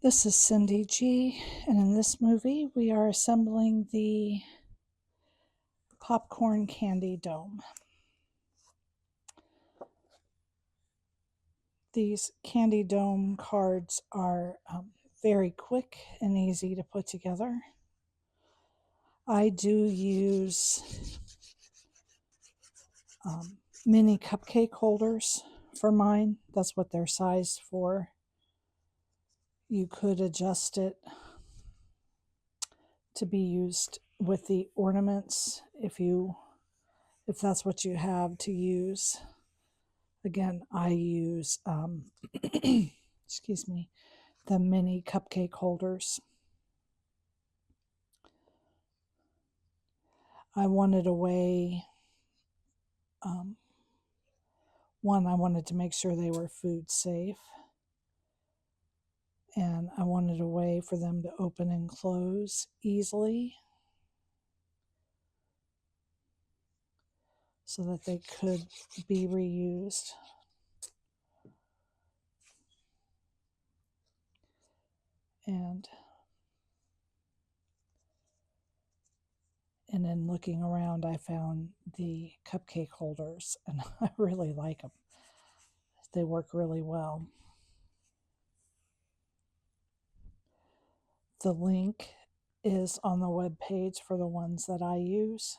This is Cyndy G, and in this movie we are assembling the popcorn candy dome. These candy dome cards are very quick and easy to put together. I do use mini cupcake holders for mine. That's what they're sized for. You could adjust it to be used with the ornaments if that's what you have to use. Again, I use excuse me, the mini cupcake holders. I wanted a way, one, I wanted to make sure they were food safe, and I wanted a way for them to open and close easily so that they could be reused. And in looking around, I found the cupcake holders, and I really like them. They work really well. The link is on the web page for the ones that I use.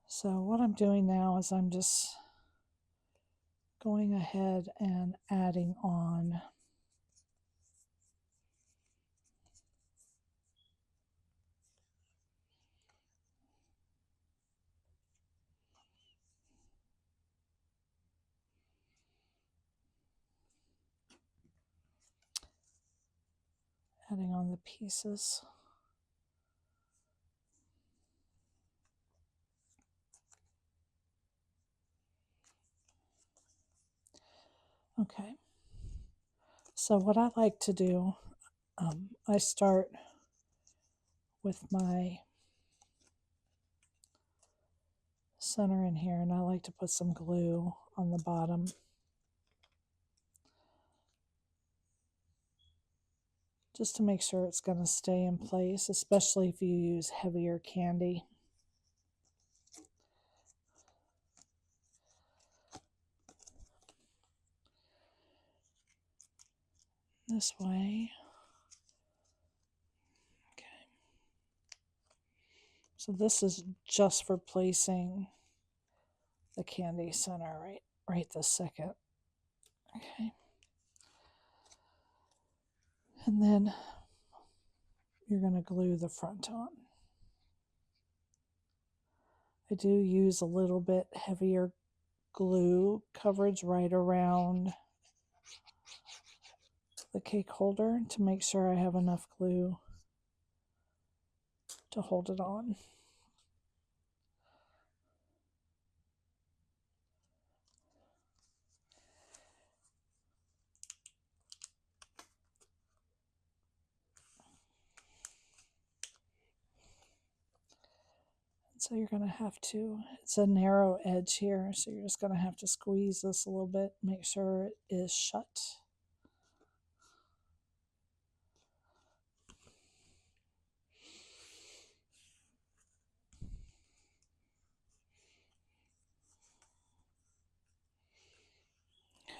So what I'm doing now is I'm just going ahead and adding on the pieces. Okay, so what I like to do, I start with my center in here, and I like to put some glue on the bottom. Just to make sure it's going to stay in place, especially if you use heavier candy. This way. Okay. So this is just for placing the candy center right this second. Okay. And then you're going to glue the front on. I do use a little bit heavier glue coverage right around the cake holder to make sure I have enough glue to hold it on. So you're going to have to, it's a narrow edge here, so you're just going to have to squeeze this a little bit, make sure it is shut.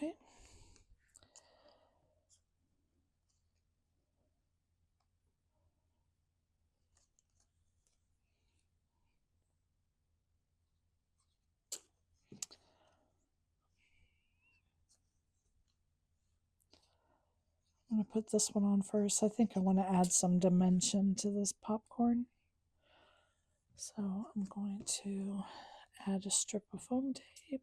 Okay. I'm going to put this one on first. I think I want to add some dimension to this popcorn. So I'm going to add a strip of foam tape.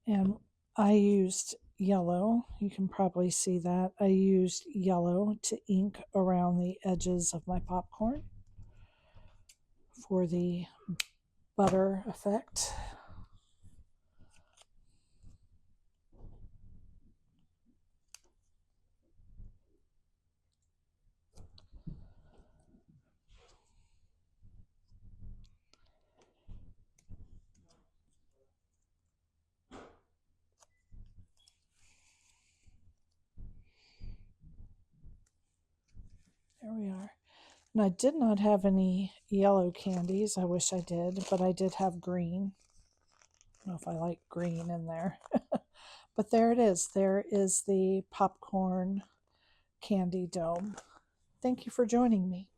And I used yellow. You can probably see that. I used yellow to ink around the edges of my popcorn for the butter effect. There we are. And I did not have any yellow candies. I wish I did, but I did have green. I don't know if I like green in there. But there it is. There is the popcorn candy dome. Thank you for joining me.